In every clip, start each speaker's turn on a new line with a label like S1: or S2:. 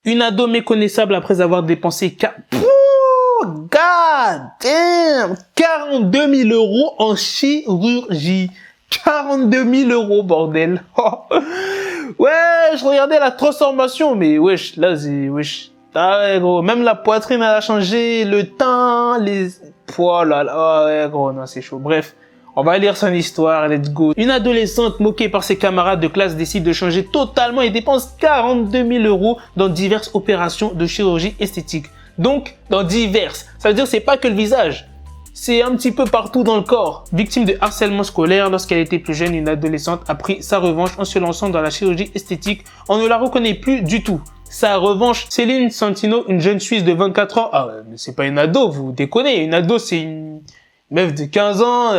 S1: Une ado méconnaissable après avoir dépensé God damn, 42 000 € en chirurgie. 42 000 €, bordel. Ouais, je regardais la transformation, mais wesh, là, c'est, wesh. Ah ouais, gros, même la poitrine, elle a changé, le teint, les poils, là, ah ouais, gros, non, c'est chaud. Bref, on va lire son histoire, let's go. Une adolescente moquée par ses camarades de classe décide de changer totalement et dépense 42 000 € dans diverses opérations de chirurgie esthétique. Donc, dans diverses. Ça veut dire que c'est pas que le visage. C'est un petit peu partout dans le corps. Victime de harcèlement scolaire, lorsqu'elle était plus jeune, une adolescente a pris sa revanche en se lançant dans la chirurgie esthétique. On ne la reconnaît plus du tout. Sa revanche, Céline Santino, une jeune Suisse de 24 ans. Ah, mais c'est pas une ado, vous déconnez. Une ado, c'est une meuf de 15 ans,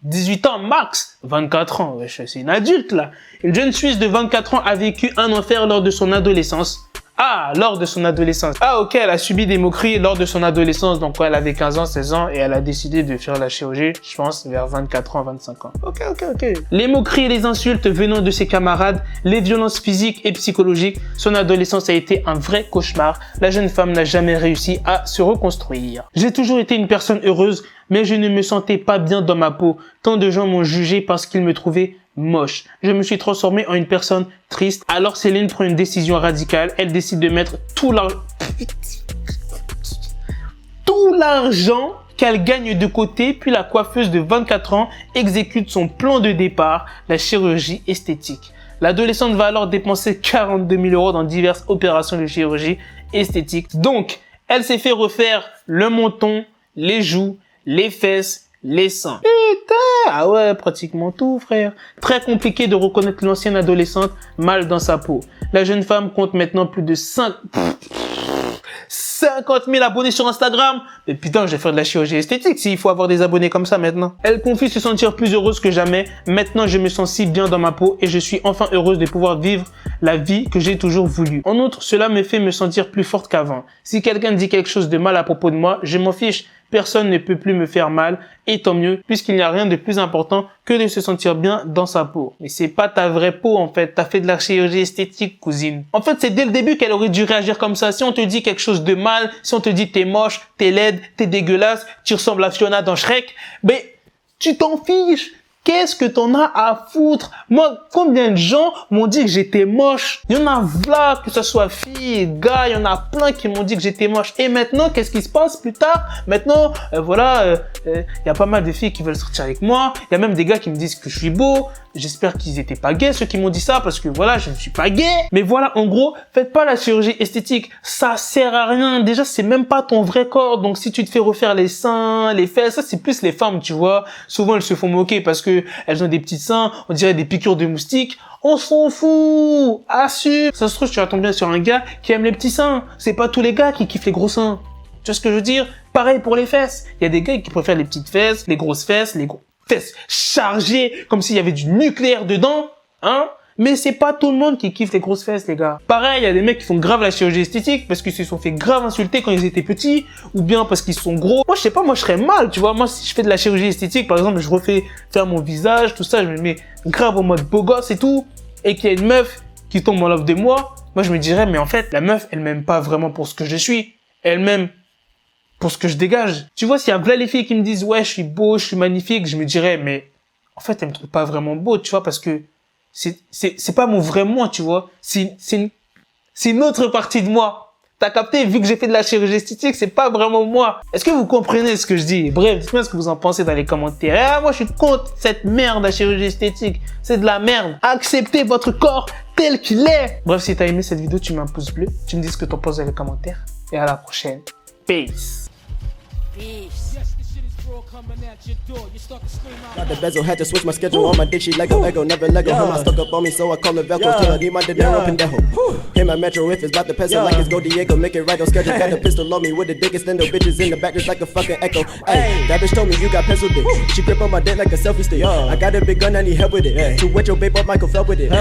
S1: 18 ans max. 24 ans, wesh, c'est une adulte, là. Une jeune Suisse de 24 ans a vécu un enfer lors de son adolescence. Ah, lors de son adolescence. Ah, ok, elle a subi des moqueries lors de son adolescence. Donc, quand elle avait 15 ans, 16 ans, et elle a décidé de faire la chirurgie, je pense, vers 24 ans, 25 ans. Ok. Les moqueries et les insultes venant de ses camarades, les violences physiques et psychologiques, son adolescence a été un vrai cauchemar. La jeune femme n'a jamais réussi à se reconstruire. J'ai toujours été une personne heureuse, mais je ne me sentais pas bien dans ma peau. Tant de gens m'ont jugé parce qu'ils me trouvaient moche. Je me suis transformé en une personne triste. Alors Céline prend une décision radicale. Elle décide de mettre tout l'argent qu'elle gagne de côté, puis la coiffeuse de 24 ans exécute son plan de départ, la chirurgie esthétique. L'adolescente va alors dépenser 42 000 € dans diverses opérations de chirurgie esthétique. Donc, elle s'est fait refaire le menton, les joues, les fesses, les seins. Putain, ah ouais, pratiquement tout, frère. Très compliqué de reconnaître l'ancienne adolescente mal dans sa peau. La jeune femme compte maintenant plus de 50 000 abonnés sur Instagram. Mais putain, je vais faire de la chirurgie esthétique s'il faut avoir des abonnés comme ça maintenant. Elle confie se sentir plus heureuse que jamais. Maintenant, je me sens si bien dans ma peau et je suis enfin heureuse de pouvoir vivre la vie que j'ai toujours voulu. En outre, cela me fait me sentir plus forte qu'avant. Si quelqu'un dit quelque chose de mal à propos de moi, je m'en fiche. Personne ne peut plus me faire mal, et tant mieux, puisqu'il n'y a rien de plus important que de se sentir bien dans sa peau. Mais c'est pas ta vraie peau, en fait. T'as fait de la chirurgie esthétique, cousine. En fait, c'est dès le début qu'elle aurait dû réagir comme ça. Si on te dit quelque chose de mal, si on te dit t'es moche, t'es laide, t'es dégueulasse, tu ressembles à Fiona dans Shrek, ben, tu t'en fiches. Qu'est-ce que t'en as à foutre? Moi, combien de gens m'ont dit que j'étais moche? Il y en a là, que ce soit filles, gars, il y en a plein qui m'ont dit que j'étais moche. Et maintenant, qu'est-ce qui se passe plus tard? Maintenant, il y a pas mal de filles qui veulent sortir avec moi. Il y a même des gars qui me disent que je suis beau. J'espère qu'ils étaient pas gays, ceux qui m'ont dit ça, parce que voilà, je ne suis pas gay. Mais voilà, en gros, faites pas la chirurgie esthétique. Ça sert à rien. Déjà, c'est même pas ton vrai corps. Donc, si tu te fais refaire les seins, les fesses, ça, c'est plus les femmes, tu vois. Souvent, elles se font moquer parce que elles ont des petits seins, on dirait des piqûres de moustiques. On s'en fout. Assume. Ça se trouve, tu vas tomber sur un gars qui aime les petits seins. C'est pas tous les gars qui kiffent les gros seins. Tu vois ce que je veux dire? Pareil pour les fesses. Il y a des gars qui préfèrent les petites fesses, les grosses fesses, les gros fesses chargées, comme s'il y avait du nucléaire dedans, hein. Mais c'est pas tout le monde qui kiffe les grosses fesses, les gars. Pareil, il y a des mecs qui font grave la chirurgie esthétique parce qu'ils se sont fait grave insulter quand ils étaient petits, ou bien parce qu'ils sont gros. Moi, je sais pas, moi, je serais mal, tu vois. Moi, si je fais de la chirurgie esthétique, par exemple, je refais faire mon visage, tout ça, je me mets grave en mode beau gosse et tout, et qu'il y a une meuf qui tombe en love de moi, je me dirais, mais en fait, la meuf, elle m'aime pas vraiment pour ce que je suis. Elle m'aime pour ce que je dégage. Tu vois, s'il y a plein les filles qui me disent, ouais, je suis beau, je suis magnifique, je me dirais, mais en fait, elle me trouve pas vraiment beau, tu vois, parce que c'est pas mon vrai moi, tu vois. C'est une autre partie de moi. T'as capté, vu que j'ai fait de la chirurgie esthétique, c'est pas vraiment moi. Est-ce que vous comprenez ce que je dis? Bref, dites-moi ce que vous en pensez dans les commentaires. Ah, moi, je suis contre cette merde, la chirurgie esthétique. C'est de la merde. Acceptez votre corps tel qu'il est. Bref, si t'as aimé cette vidéo, tu mets un pouce bleu. Tu me dis ce que t'en penses dans les commentaires. Et à la prochaine. Peace.
S2: Got the bezel, had to switch my schedule. On my dick, she Lego, never Lego. Her my stuck up on me, so I call it Velcro. Still I need my dinero pendejo. Hit my metro if it's about to peso, like it's Go Diego. Make it right on schedule. Got the pistol on me with the dick extendo. Bitches in the back just like a fucking echo. Hey, that bitch told me you got pencil dick. She grip on my dick like a selfie stick. I got a big gun, I need help with it. To wet your babe up, Michael fell with it.